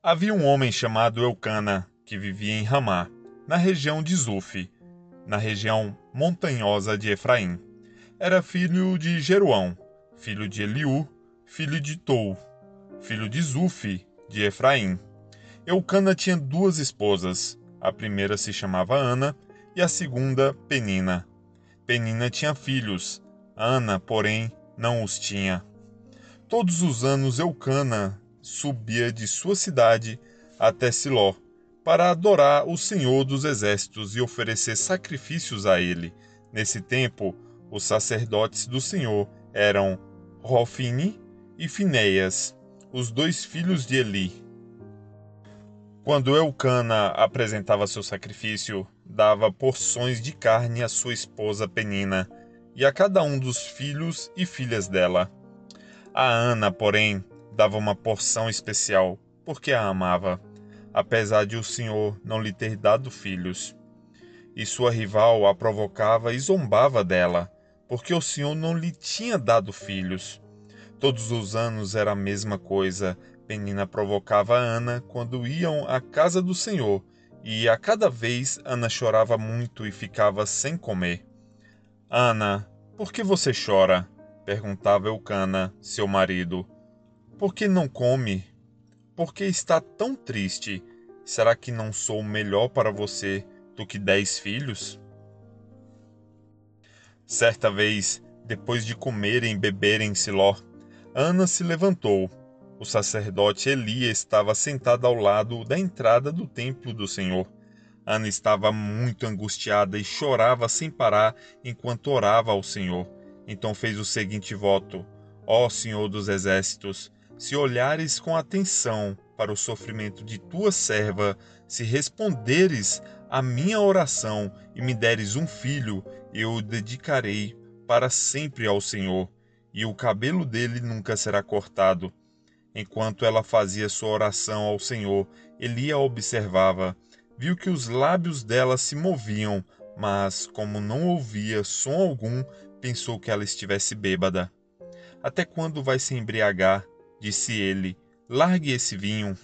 Havia um homem chamado Eucana, que vivia em Ramá, na região de Zufi, na região montanhosa de Efraim. Era filho de Jeroão, filho de Eliú, filho de Tou, filho de Zufi, de Efraim. Eucana tinha duas esposas. A primeira se chamava Ana e a segunda Penina. Penina tinha filhos. Ana, porém, não os tinha. Todos os anos Eucana subia de sua cidade até Siló, para adorar o Senhor dos Exércitos e oferecer sacrifícios a ele. Nesse tempo, os sacerdotes do Senhor eram Hofni e Finéias, os dois filhos de Eli. Quando Eucana apresentava seu sacrifício, dava porções de carne à sua esposa Penina e a cada um dos filhos e filhas dela. A Ana, porém, dava uma porção especial, porque a amava, apesar de o Senhor não lhe ter dado filhos. E sua rival a provocava e zombava dela, porque o Senhor não lhe tinha dado filhos. Todos os anos era a mesma coisa. Penina provocava Ana quando iam à casa do Senhor, e a cada vez Ana chorava muito e ficava sem comer. Ana, por que você chora? Perguntava Eucana, seu marido. Por que não come? Por que está tão triste? Será que não sou melhor para você do que 10 filhos? Certa vez, depois de comerem e beberem em Siló, Ana se levantou. O sacerdote Eli estava sentado ao lado da entrada do templo do Senhor. Ana estava muito angustiada e chorava sem parar enquanto orava ao Senhor. Então fez o seguinte voto: Ó Senhor dos Exércitos, se olhares com atenção para o sofrimento de tua serva, se responderes à minha oração e me deres um filho, eu o dedicarei para sempre ao Senhor, e o cabelo dele nunca será cortado. Enquanto ela fazia sua oração ao Senhor, Eli a observava. Viu que os lábios dela se moviam, mas, como não ouvia som algum, pensou que ela estivesse bêbada. Até quando vai se embriagar? Disse ele. Largue esse vinho.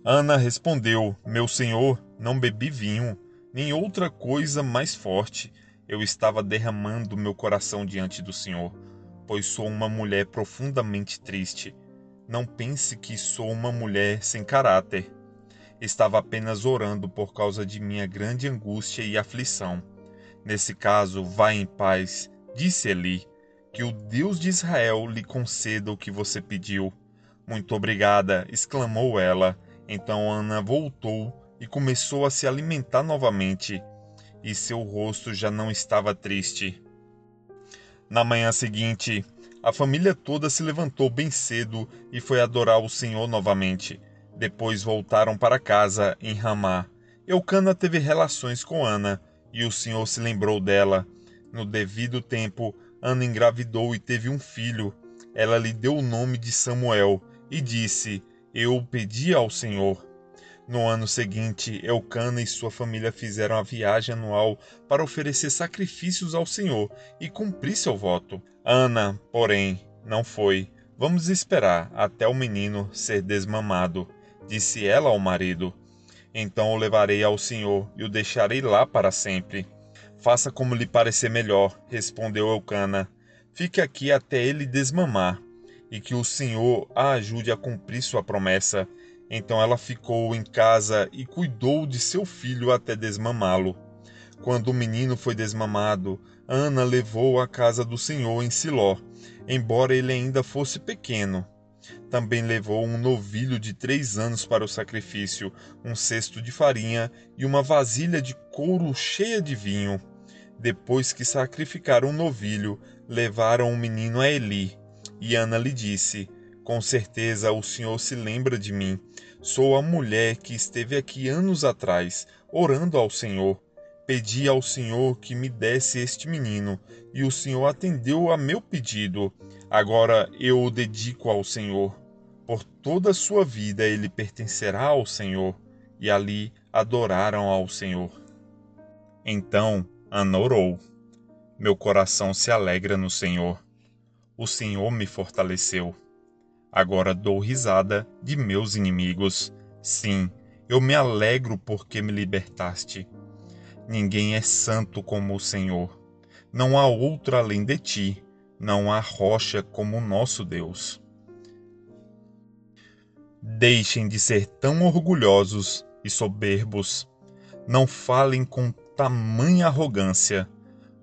Ana respondeu: Meu senhor, não bebi vinho, nem outra coisa mais forte. Eu estava derramando meu coração diante do Senhor, pois sou uma mulher profundamente triste. Não pense que sou uma mulher sem caráter. Estava apenas orando por causa de minha grande angústia e aflição. Nesse caso, vá em paz, disse Eli, que o Deus de Israel lhe conceda o que você pediu. Muito obrigada, exclamou ela. Então Ana voltou e começou a se alimentar novamente, e seu rosto já não estava triste. Na manhã seguinte, a família toda se levantou bem cedo e foi adorar o Senhor novamente. Depois voltaram para casa em Ramá. Eucana teve relações com Ana, e o Senhor se lembrou dela. No devido tempo, Ana engravidou e teve um filho. Ela lhe deu o nome de Samuel e disse: Eu o pedi ao Senhor. No ano seguinte, Eucana e sua família fizeram a viagem anual para oferecer sacrifícios ao Senhor e cumprir seu voto. Ana, porém, não foi. Vamos esperar até o menino ser desmamado, disse ela ao marido. Então o levarei ao Senhor e o deixarei lá para sempre. Faça como lhe parecer melhor, respondeu Eucana. Fique aqui até ele desmamar, e que o Senhor a ajude a cumprir sua promessa. Então ela ficou em casa e cuidou de seu filho até desmamá-lo. Quando o menino foi desmamado, Ana levou-o à casa do Senhor em Siló, embora ele ainda fosse pequeno. Também levou um novilho de 3 anos para o sacrifício, um cesto de farinha e uma vasilha de couro cheia de vinho. Depois que sacrificaram o novilho, levaram o menino a Eli. E Ana lhe disse: Com certeza o Senhor se lembra de mim. Sou a mulher que esteve aqui anos atrás, orando ao Senhor. Pedi ao Senhor que me desse este menino, e o Senhor atendeu a meu pedido. Agora eu o dedico ao Senhor. Por toda a sua vida ele pertencerá ao Senhor. E ali adoraram ao Senhor. Então Ana orou: Meu coração se alegra no Senhor. O Senhor me fortaleceu. Agora dou risada de meus inimigos. Sim, eu me alegro porque me libertaste. Ninguém é santo como o Senhor. Não há outro além de ti. Não há rocha como o nosso Deus. Deixem de ser tão orgulhosos e soberbos. Não falem com tamanha arrogância,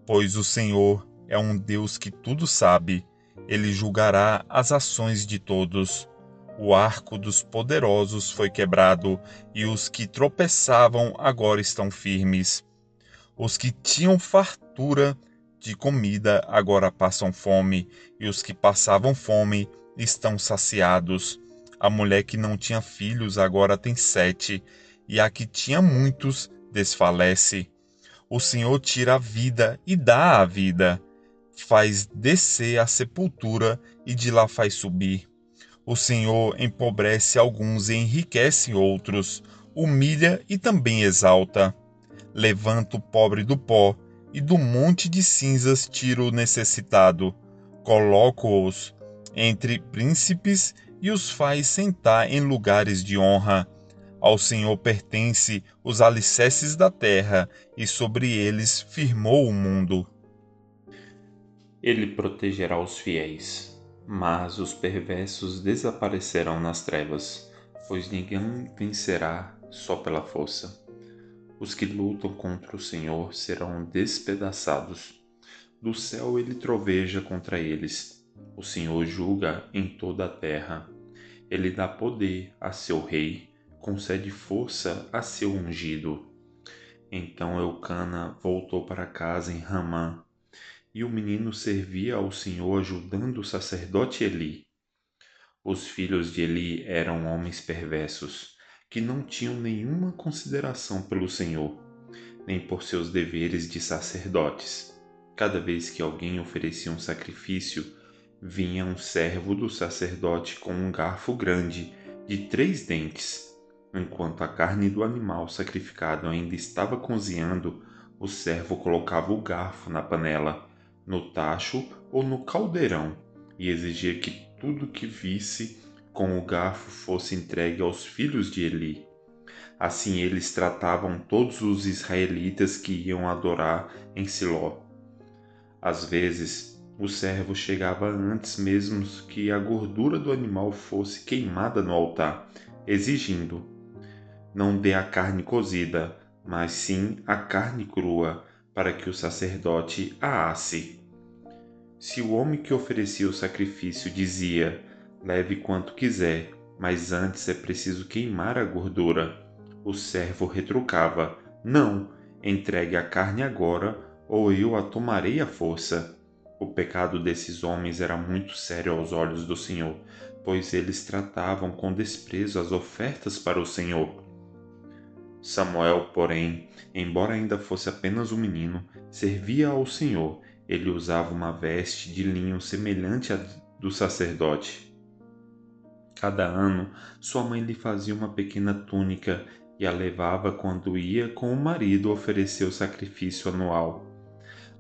pois o Senhor é um Deus que tudo sabe. Ele julgará as ações de todos. O arco dos poderosos foi quebrado, e os que tropeçavam agora estão firmes. Os que tinham fartura de comida agora passam fome, e os que passavam fome estão saciados. A mulher que não tinha filhos agora tem 7, e a que tinha muitos desfalece. O Senhor tira a vida e dá a vida, faz descer a sepultura e de lá faz subir. O Senhor empobrece alguns e enriquece outros, humilha e também exalta. Levanta o pobre do pó, e do monte de cinzas tira o necessitado. Coloca-os entre príncipes e os faz sentar em lugares de honra. Ao Senhor pertence os alicerces da terra, e sobre eles firmou o mundo. Ele protegerá os fiéis, mas os perversos desaparecerão nas trevas, pois ninguém vencerá só pela força. Os que lutam contra o Senhor serão despedaçados. Do céu ele troveja contra eles. O Senhor julga em toda a terra. Ele dá poder a seu rei, concede força a seu ungido. Então Eucana voltou para casa em Ramá, e o menino servia ao Senhor ajudando o sacerdote Eli. Os filhos de Eli eram homens perversos, que não tinham nenhuma consideração pelo Senhor, nem por seus deveres de sacerdotes. Cada vez que alguém oferecia um sacrifício, vinha um servo do sacerdote com um garfo grande, de 3 dentes. Enquanto a carne do animal sacrificado ainda estava cozinhando, o servo colocava o garfo na panela, no tacho ou no caldeirão, e exigia que tudo que visse com o garfo fosse entregue aos filhos de Eli. Assim eles tratavam todos os israelitas que iam adorar em Siló. Às vezes, o servo chegava antes mesmo que a gordura do animal fosse queimada no altar, exigindo: Não dê a carne cozida, mas sim a carne crua, para que o sacerdote a asse. Se o homem que oferecia o sacrifício dizia: Leve quanto quiser, mas antes é preciso queimar a gordura, o servo retrucava: Não, entregue a carne agora, ou eu a tomarei à força. O pecado desses homens era muito sério aos olhos do Senhor, pois eles tratavam com desprezo as ofertas para o Senhor. Samuel, porém, embora ainda fosse apenas um menino, servia ao Senhor. Ele usava uma veste de linho semelhante à do sacerdote. Cada ano, sua mãe lhe fazia uma pequena túnica e a levava quando ia com o marido oferecer o sacrifício anual.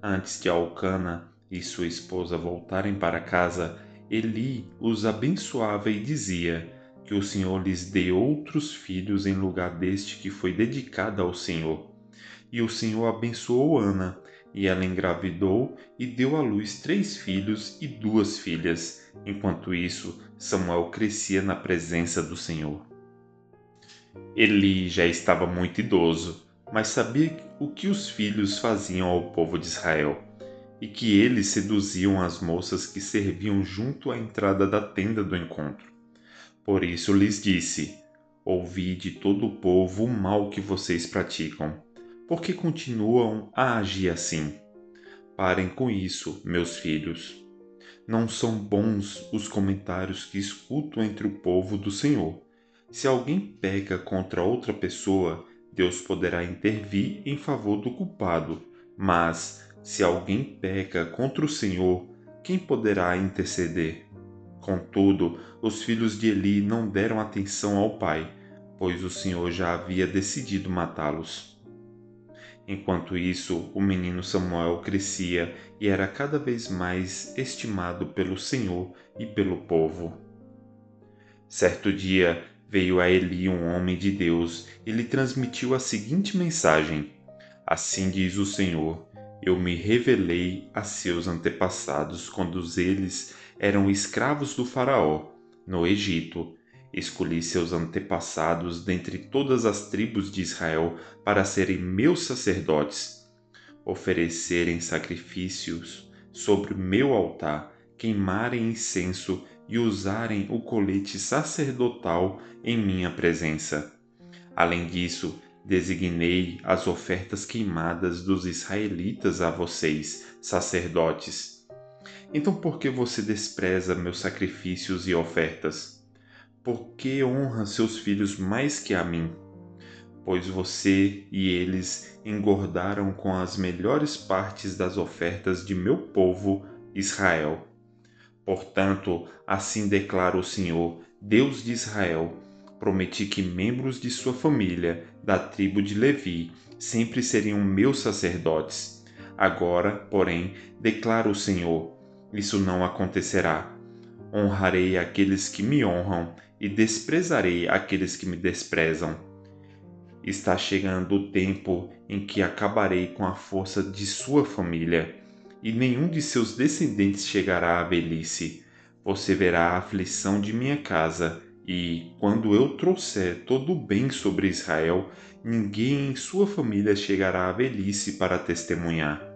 Antes de Alcana e sua esposa voltarem para casa, Eli os abençoava e dizia: Que o Senhor lhes dê outros filhos em lugar deste que foi dedicado ao Senhor. E o Senhor abençoou Ana, e ela engravidou e deu à luz 3 filhos e 2 filhas. Enquanto isso, Samuel crescia na presença do Senhor. Eli já estava muito idoso, mas sabia o que os filhos faziam ao povo de Israel, e que eles seduziam as moças que serviam junto à entrada da tenda do encontro. Por isso lhes disse: Ouvi de todo o povo o mal que vocês praticam. Por que continuam a agir assim? Parem com isso, meus filhos. Não são bons os comentários que escuto entre o povo do Senhor. Se alguém peca contra outra pessoa, Deus poderá intervir em favor do culpado. Mas, se alguém peca contra o Senhor, quem poderá interceder? Contudo, os filhos de Eli não deram atenção ao pai, pois o Senhor já havia decidido matá-los. Enquanto isso, o menino Samuel crescia e era cada vez mais estimado pelo Senhor e pelo povo. Certo dia, veio a Eli um homem de Deus e lhe transmitiu a seguinte mensagem: Assim diz o Senhor: Eu me revelei a seus antepassados quando eles eram escravos do Faraó, no Egito. Escolhi seus antepassados dentre todas as tribos de Israel para serem meus sacerdotes, oferecerem sacrifícios sobre meu altar, queimarem incenso e usarem o colete sacerdotal em minha presença. Além disso, designei as ofertas queimadas dos israelitas a vocês, sacerdotes. Então por que você despreza meus sacrifícios e ofertas? Por que honra seus filhos mais que a mim? Pois você e eles engordaram com as melhores partes das ofertas de meu povo, Israel. Portanto, assim declara o Senhor, Deus de Israel: prometi que membros de sua família, da tribo de Levi, sempre seriam meus sacerdotes. Agora, porém, declara o Senhor: isso não acontecerá. Honrarei aqueles que me honram e desprezarei aqueles que me desprezam. Está chegando o tempo em que acabarei com a força de sua família, e nenhum de seus descendentes chegará à velhice. Você verá a aflição de minha casa, e, quando eu trouxer todo o bem sobre Israel, ninguém em sua família chegará à velhice para testemunhar.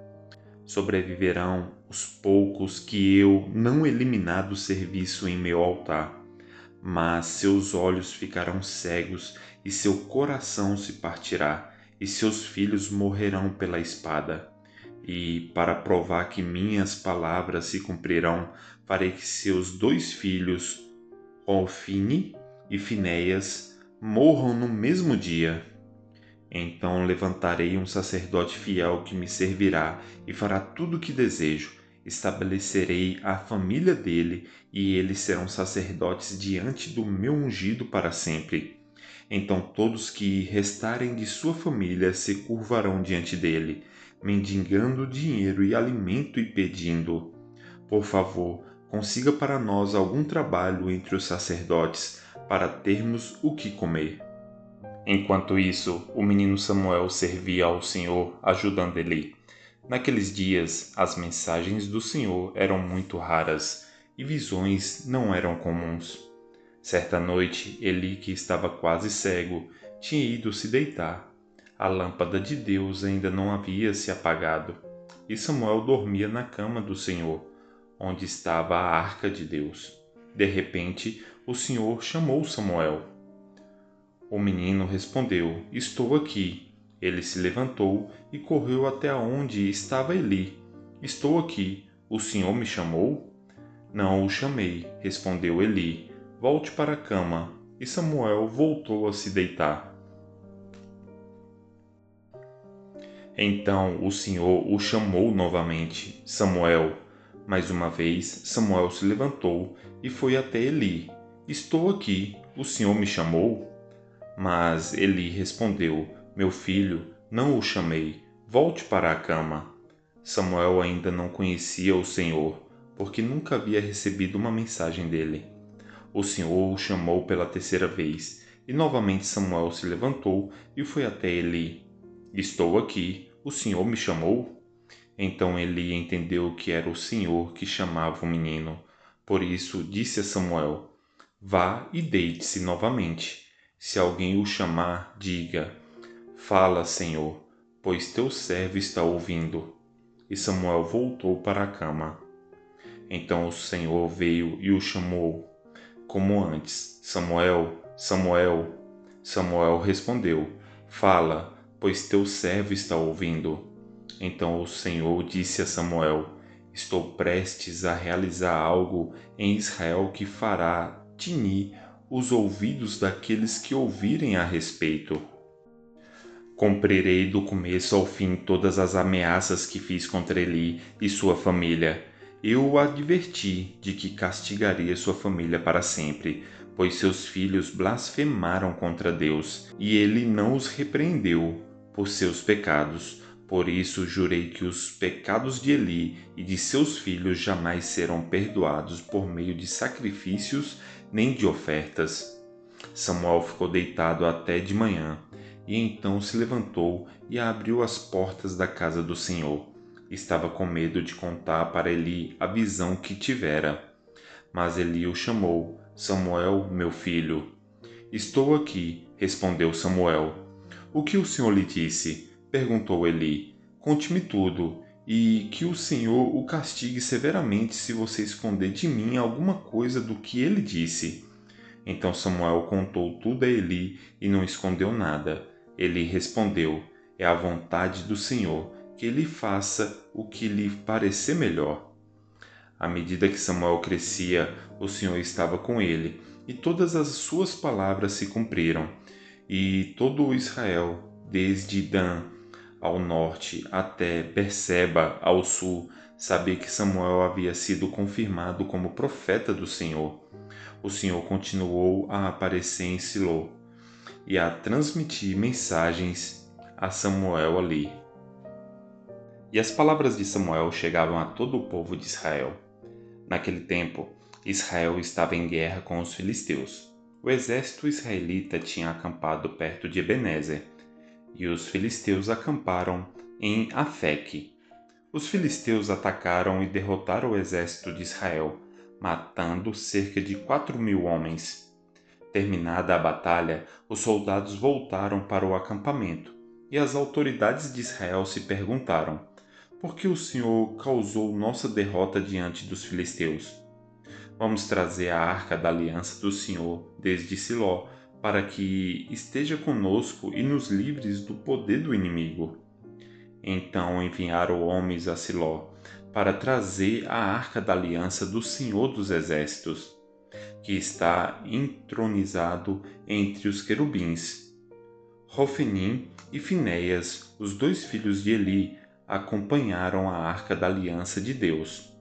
Sobreviverão os poucos que eu não eliminar do serviço em meu altar, mas seus olhos ficarão cegos e seu coração se partirá, e seus filhos morrerão pela espada. E, para provar que minhas palavras se cumprirão, farei que seus 2 filhos, Ofni e Finéias, morram no mesmo dia. Então levantarei um sacerdote fiel que me servirá e fará tudo o que desejo. Estabelecerei a família dele e eles serão sacerdotes diante do meu ungido para sempre. Então todos que restarem de sua família se curvarão diante dele, mendigando dinheiro e alimento e pedindo: Por favor, consiga para nós algum trabalho entre os sacerdotes, para termos o que comer. Enquanto isso, o menino Samuel servia ao Senhor, ajudando Eli. Naqueles dias, as mensagens do Senhor eram muito raras e visões não eram comuns. Certa noite, Eli, que estava quase cego, tinha ido se deitar. A lâmpada de Deus ainda não havia se apagado, e Samuel dormia na cama do Senhor, onde estava a arca de Deus. De repente, o Senhor chamou Samuel. O menino respondeu: Estou aqui. Ele se levantou e correu até onde estava Eli. Estou aqui. O senhor me chamou? Não o chamei, respondeu Eli. Volte para a cama. E Samuel voltou a se deitar. Então o Senhor o chamou novamente, Samuel. Mais uma vez, Samuel se levantou e foi até Eli. Estou aqui. O senhor me chamou? Mas Eli respondeu: Meu filho, não o chamei. Volte para a cama. Samuel ainda não conhecia o Senhor, porque nunca havia recebido uma mensagem dele. O Senhor o chamou pela terceira vez, e novamente Samuel se levantou e foi até Eli. Estou aqui. O Senhor me chamou? Então Eli entendeu que era o Senhor que chamava o menino. Por isso disse a Samuel: Vá e deite-se novamente. Se alguém o chamar, diga: Fala, Senhor, pois teu servo está ouvindo. E Samuel voltou para a cama. Então o Senhor veio e o chamou, como antes: Samuel, Samuel. Samuel respondeu: Fala, pois teu servo está ouvindo. Então o Senhor disse a Samuel: Estou prestes a realizar algo em Israel que fará tinir os ouvidos daqueles que ouvirem a respeito. Cumprirei do começo ao fim todas as ameaças que fiz contra Eli e sua família. Eu o adverti de que castigaria sua família para sempre, pois seus filhos blasfemaram contra Deus, e ele não os repreendeu. por seus pecados. Por isso jurei que os pecados de Eli e de seus filhos jamais serão perdoados por meio de sacrifícios nem de ofertas. Samuel ficou deitado até de manhã, e então se levantou e abriu as portas da casa do Senhor. Estava com medo de contar para Eli a visão que tivera. Mas Eli o chamou: Samuel, meu filho. Estou aqui, respondeu Samuel. O que o Senhor lhe disse? Perguntou Eli. Conte-me tudo, e que o Senhor o castigue severamente se você esconder de mim alguma coisa do que ele disse. Então Samuel contou tudo a Eli e não escondeu nada. Eli respondeu: É a vontade do Senhor que ele faça o que lhe parecer melhor. À medida que Samuel crescia, o Senhor estava com ele, e todas as suas palavras se cumpriram. E todo o Israel, desde Dan ao norte até Berseba ao sul, sabia que Samuel havia sido confirmado como profeta do Senhor. O Senhor continuou a aparecer em Siló e a transmitir mensagens a Samuel ali. E as palavras de Samuel chegavam a todo o povo de Israel. Naquele tempo, Israel estava em guerra com os filisteus. O exército israelita tinha acampado perto de Ebenezer, e os filisteus acamparam em Afeque. Os filisteus atacaram e derrotaram o exército de Israel, matando cerca de 4.000 homens. Terminada a batalha, os soldados voltaram para o acampamento, e as autoridades de Israel se perguntaram: por que o Senhor causou nossa derrota diante dos filisteus? Vamos trazer a arca da aliança do Senhor desde Siló, para que esteja conosco e nos livres do poder do inimigo. Então enviaram homens a Siló para trazer a arca da aliança do Senhor dos Exércitos, que está entronizado entre os querubins. Hofni e Finéias, os dois filhos de Eli, acompanharam a arca da aliança de Deus.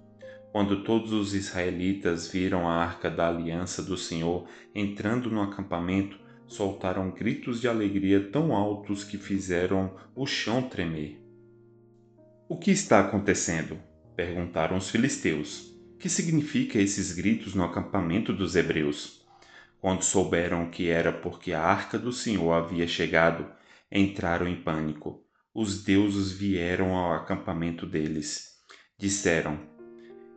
Quando todos os israelitas viram a arca da aliança do Senhor entrando no acampamento, soltaram gritos de alegria tão altos que fizeram o chão tremer. O que está acontecendo? Perguntaram os filisteus. Que significa esses gritos no acampamento dos hebreus? Quando souberam que era porque a arca do Senhor havia chegado, entraram em pânico. Os deuses vieram ao acampamento deles. Disseram: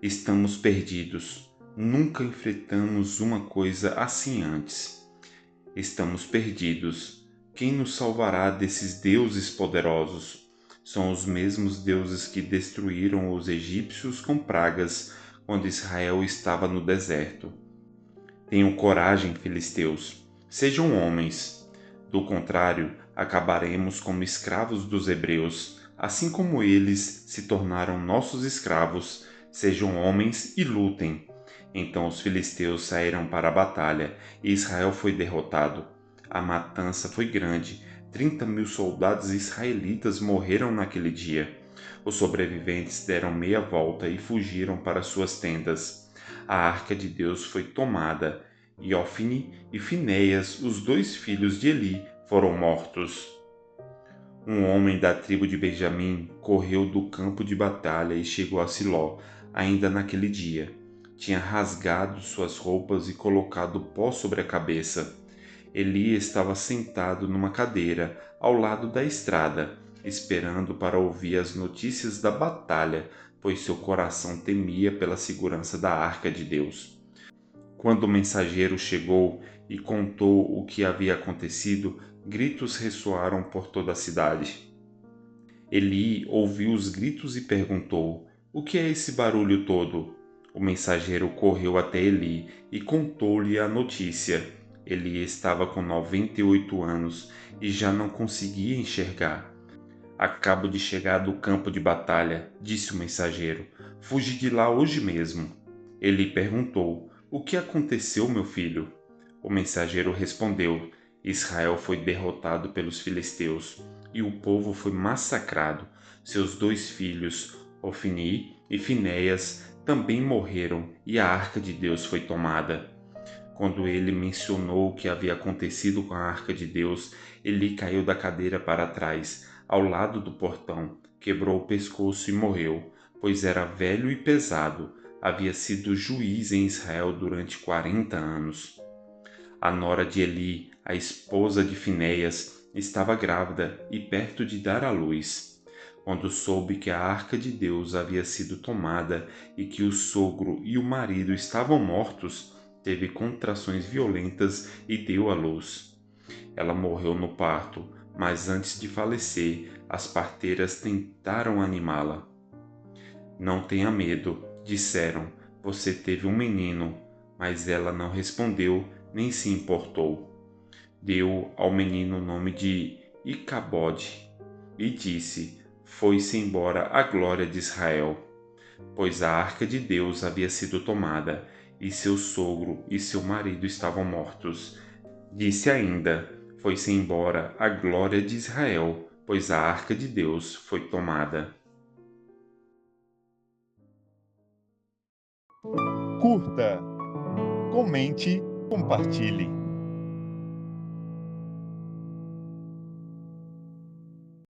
Estamos perdidos. Nunca enfrentamos uma coisa assim antes. Estamos perdidos. Quem nos salvará desses deuses poderosos? São os mesmos deuses que destruíram os egípcios com pragas quando Israel estava no deserto. Tenham coragem, filisteus. Sejam homens. Do contrário, acabaremos como escravos dos hebreus, assim como eles se tornaram nossos escravos. Sejam homens e lutem. Então os filisteus saíram para a batalha e Israel foi derrotado. A matança foi grande. 30.000 soldados israelitas morreram naquele dia. Os sobreviventes deram meia volta e fugiram para suas tendas. A arca de Deus foi tomada, e Hofni e Finéias, os dois filhos de Eli, foram mortos. Um homem da tribo de Benjamim correu do campo de batalha e chegou a Siló, ainda naquele dia. Tinha rasgado suas roupas e colocado pó sobre a cabeça. Eli estava sentado numa cadeira ao lado da estrada, esperando para ouvir as notícias da batalha, pois seu coração temia pela segurança da arca de Deus. Quando o mensageiro chegou e contou o que havia acontecido, gritos ressoaram por toda a cidade. Eli ouviu os gritos e perguntou: O que é esse barulho todo? O mensageiro correu até Eli e contou-lhe a notícia. Eli estava com 98 anos e já não conseguia enxergar. Acabo de chegar do campo de batalha, disse o mensageiro. Fugi de lá hoje mesmo. Eli perguntou: O que aconteceu, meu filho? O mensageiro respondeu: Israel foi derrotado pelos filisteus e o povo foi massacrado. Seus dois filhos, Hofni e Finéias, também morreram e a arca de Deus foi tomada. Quando ele mencionou o que havia acontecido com a arca de Deus, ele caiu da cadeira para trás, ao lado do portão, quebrou o pescoço e morreu, pois era velho e pesado. Havia sido juiz em Israel durante 40 anos. A nora de Eli, a esposa de Finéias, estava grávida e perto de dar à luz. Quando soube que a arca de Deus havia sido tomada e que o sogro e o marido estavam mortos, teve contrações violentas e deu à luz. Ela morreu no parto, mas antes de falecer, as parteiras tentaram animá-la. Não tenha medo, disseram, você teve um menino. Mas ela não respondeu nem se importou. Deu ao menino o nome de Icabode e disse: foi-se embora a glória de Israel, pois a arca de Deus havia sido tomada e seu sogro e seu marido estavam mortos. Disse ainda: foi-se embora a glória de Israel, pois a arca de Deus foi tomada. Curta, comente, compartilhe.